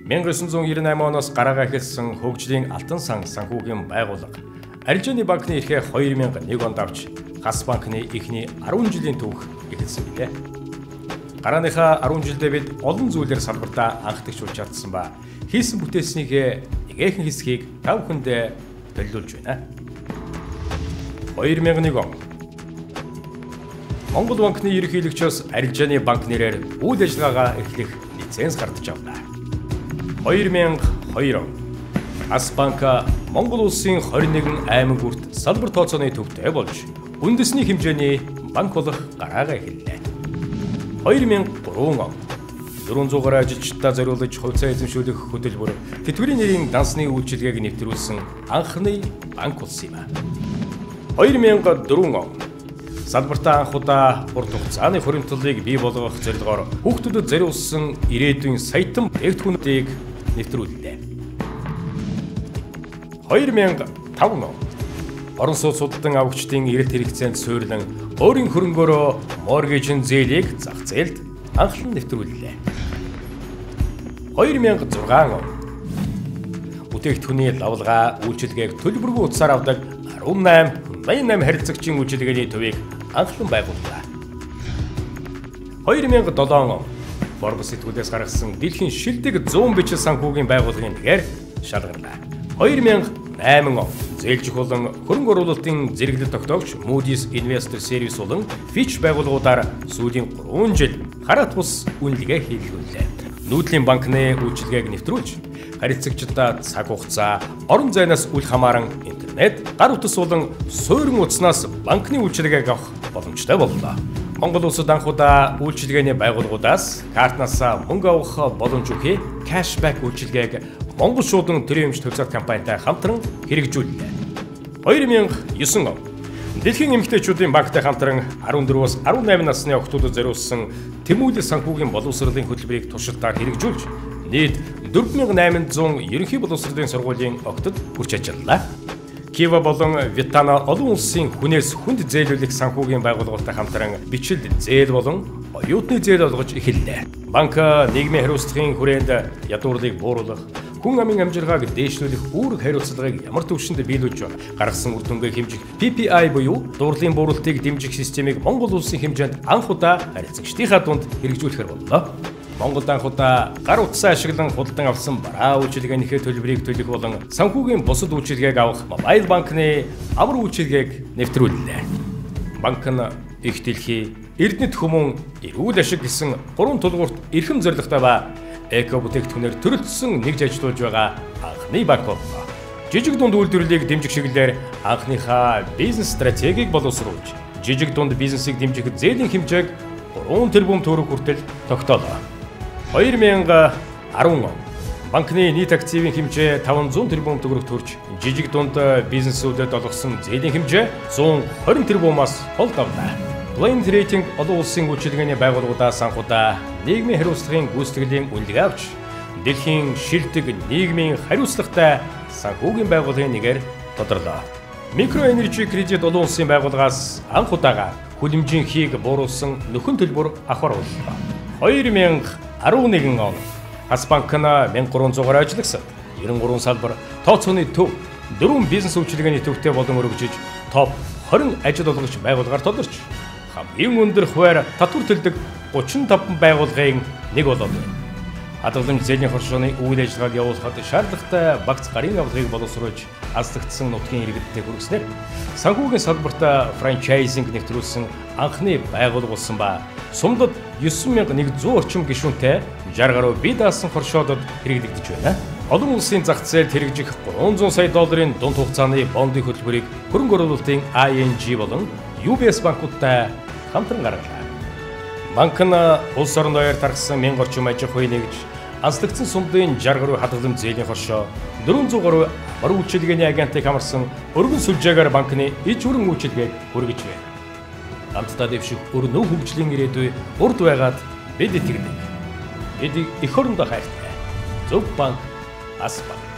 1998 оноос гараагаа эхэлсэн хөгжлийн алтан сан санхүүгийн байгууллага Арилжааны банкны эрхээ 2001 онд авч Хас банкны эхний 10 жилийн түүх эхэлсэн билээ. Гарааныхаа 10 жилдээ бид олон зүйлээр салбартаа анхдагч болж чадсан ба хийсэн бүтээснийхээ нэгэн хэсгийг тав хүндээ төлөвлөж байна. 2001 он Монгол банкны ерөнхийлөгчөөс Арилжааны банк нэрээр үйл ажиллагаагаа эхлэх лиценз гардаж авлаа. 2002 он Хас банк Монгол улсын 21 аймаг бүрт салбар тооцооны төвтэй болж үндэсний хэмжээний банк болох гараагаа эхэллээ. 2003 он 400 гаруй ажилчдаа зориулж хувьцаа эзэмшүүлэх хөтөлбөр тэтгэврийн нэрийн дансны үйлчилгээг нэвтрүүлсэн анхны банк болсон юм. 2004 он салбартаа анх удаа урт хугацааны хуримтлалыг бий болгох зорилгоор хүүхдүүдэд зориулсан ирээдүйн саятан бүтээгдэхүүнүүдийг нэвтрүүллээ. 2005 он орон сууц судалдан авагчдын эрэлт хэрэгцээнд суйрлан өөрийн хөрөнгөөрөө моргежийн зээлийг зах зээлд анхлан нэвтрүүллээ. 2006 он бүтээгдэхүүний лавлгаа үйлчилгээг төлбөргүй утсаар авдаг 88 харилцагчийн үйлчилгээний төвийг анхлан байгууллаа. 2007 он Forbes сэтгүүлээс гаргасан дэлхийн шилдэг 100 бичил санхүүгийн байгууллагын нэгээр шалгарлаа. 2008 он зээлжих болон хөрөнгө оруулалтын зэрэглэл тогтоогч Moody's Investor Service болон Fitch байгууллагуудаар сүүлийн 3 жил хараат бус үнэлгээ хийлгүүллээ. Нүүдлийн банкны үйлчилгээг нэвтрүүлж, харилцагчдаа цаг хугацаа, орон зайнаас үл хамааран интернет, гар утас болон суурин утаснаас банкны үйлчилгээг авах боломжтой боллоо. Монгол улсад анх удаа үйлчилгээний байгууллагуудаас картнаас мөнгө авах боломж өгөх кэшбэк үйлчилгээг Монгол шуудан төрийн эмч төлцөөр компанитай хамтран хэрэгжүүллээ. 2009 он Дэлхийн эмэгтэйчүүдийн банктай хамтран 14-өөс 18 насны охтуудад зориулсан тэмүүлэл санхүүгийн боловсролын хөтөлбөрийг туршилтаар хэрэгжүүлж, нийт 4800 ерөнхий боловсролын сургуулийн охтод хүрч ажиллалаа. Кива болон Витана олон улсын хүнээс хүнд зээлүүлэх санхүүгийн байгууллагатай хамтран бичил зээл болон оюутны зээл олгож эхэллээ. Банк нийгмийн хариуцлагын хүрээнд ядуурлыг бууруулах, хүн амын амжиргааг дээшлүүлэх үүрэг хариуцлагыг ямар төвшөнд биелүүлж гаргасан үр дүнгээ хэмжих PPI буюу дуурлын бууруултыг дэмжих системийг Монгол улсын хэмжээнд анх удаа харилцагчдийнхаа дунд хэрэгжүүлэхээр боллоо. Монголд анх удаа гар утсаа ашиглан худалдан авсан бараа үйлчилгээнийхээ төлбөрийг төлөх болон санхүүгийн бусад үйлчилгээг авах мобайл банкны амар үйлчилгээг нэвтрүүллээ. Банк нь их дэлхий, эрдэнэт хүмүүн, эрүүл ашиг гэсэн 3 тулгуурт эрхэм зорилготой ба эко бүтээгдэхүүнээр төрөлдсөн нэгж ажиллаж байгаа анхны банк боллоо. Жижиг дунд үйлдвэрлэлийг дэмжих чиглэлээр анхныхаа бизнес стратегийг боловсруулж, жижиг дунд бизнесийг дэмжих зээлийн хэмжээг 3 тэрбум төгрөг хүртэл тогтоолоо. 2010 он банкны нийт активын хэмжээ 500 тэрбум төгрөг төрж, жижиг дунд бизнесүүдэд олгосон зээлийн хэмжээ 120 тэрбумаас хол давлаа. Blend Rating олон улсын үйлчилгээний байгууллагуудаас анх удаа нийгмийн хариуцлагын гүйцэтгэлийн үнэлгээ авч, дэлхийн шилдэг нийгмийн хариуцлагатай санхүүгийн байгууллагын нэгээр тодорлоо. Microenergy Credit олон улсын байгууллагаас анх удаага хүлэмжийн бууруулсан нөхөн төлбөр авах боллоо. 2011 он Хас банк нь 1300 гаруй ажиллагчид 93 салбар тооцооны төв 4 бизнес үйлчилгээний төвтэй болон өргөжж топ 20 ажил олгогч байгууллагаар тодорч хамгийн өндөр хуваар татвар төлдөг 35 байгууллагын нэг болоод байна. Хадгаламж зээлийн хоршооны үйл ажиллагааг явуулахад шаардлагатай багц гарын авлагыг боловсруулж аздагдсан нутгийн иргэдтэй хүргэснээр санхүүгийн салбарт франчайзинг нэвтрүүлсэн анхны байгууллага болсон ба сумдад 9100 орчим гишүүнтэй 60 гаруй бие даасан хоршоодод хэрэглэгдэж байна. Олон улсын зах зээлд хэрэгжих 300 сая долларын дунд хугацааны бондын хөтөлбөрийг хөрөнгө оруулалтын ING болон UBS банкудтай хамтран гаргалаа. Банк нь улс орон даяар тархсан 1000 орчим аж ахуй нэгж, аздагдсан сумдын 60 гаруй хадгаламж зээлийн хоршоо, 400 гаруй бар үйлчилгээний агентыг хамарсан өргөн сүлжээгээр банкны иж бүрэн үйлчилгээг хүргэж байна. Хамтдаа дэвших өрнөө хөгжлийн ирээдүй урд байгаад бид итгэдэг. Бид эх орондоо хайртай. Зөв банк, Хас банк.